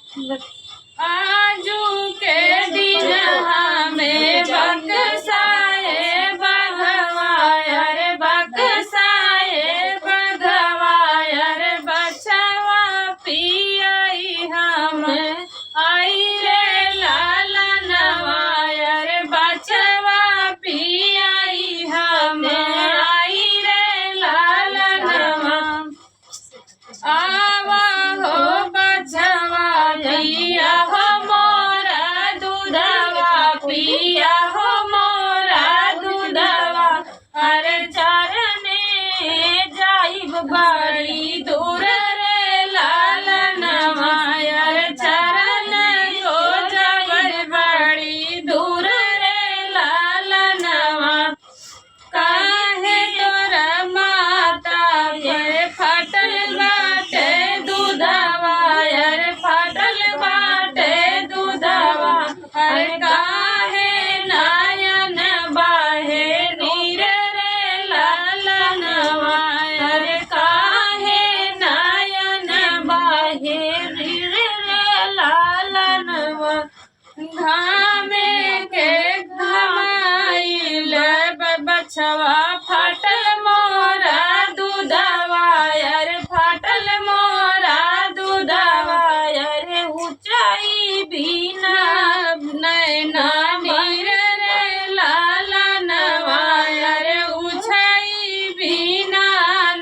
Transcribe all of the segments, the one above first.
आजू के दिन हमें बक्साए बघवा रे बक्साए बघवा रे बछवा पियाई हम आई रे लालनवा रे बछवा पियाई हम आई रे लालनवा आवा हो बछवा पिया हो मोरा दूधवा पिया हो मोरा दूधवा अरे चरने जाइब बड़ी दूर रे लालनवा अरे चरण को जाइब बड़ी दूर रे लालनवा काहे तोरा माता के फटल बाटे दूधवा अरे फटल बाटे दूधवा अरे काहे नयन बाहे नीर रे लालनवा अरे काहे नयन बाहे नीर रे लालनवा घामे के घमाइल बछवा फटल मोरा दूधवा अरे फटल मोरा दूधवा अरे ऊंचाई बिना नैना नीर रे लालनवा अरे ऊंचाई बिना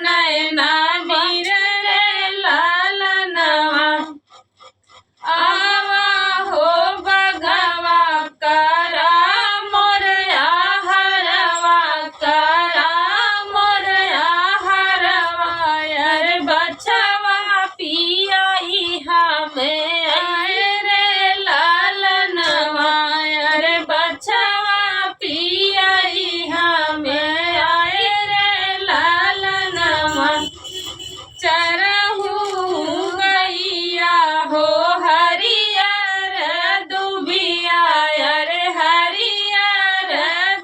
नैना नीर रे लालनवा आवा हो बघवा करा मोरया हरवा करा मोरया हरवा अरे बछवा पियाई हमें रे लालनवा अरे बछवा पियाई हमें रे लालनवा चरहू गैया हो हरियर दुबिया अरे हरियर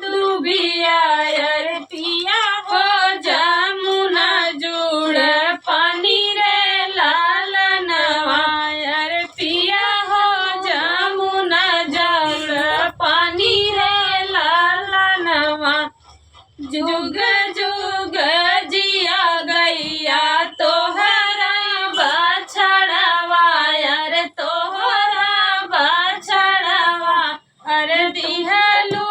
दुबिया अरे पिया हो जमुना जुड़ पानी रे लालनवा अरे पिया हो जमुना जुड़ पानी रे लालनवा जुग जुग जिया गैया तोहरा बछड़वा अरे तोहरा बछड़वा अरे दिहलू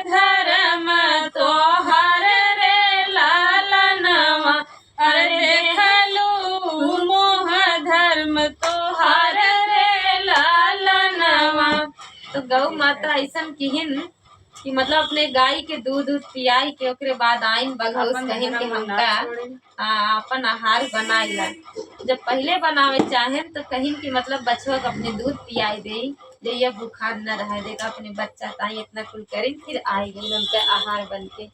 धर्म तोहर रे लालनवा अरे देखलू मोह धर्म तोहर रे लालनवा। तो गौ माता ऐसा किहिन कि मतलब अपने गाय के दूध पियाई के ओकरे बाद आइन बघौस कहिन के हमका अपन आहार बनाइला। जब पहले बनावे चाहे तो कहिन कि मतलब बछवा के अपने दूध पियाई दे जे ये बुखार न रहे देगा अपने बच्चा ताई इतना कुल करें फिर आए गई उनका आहार बन के।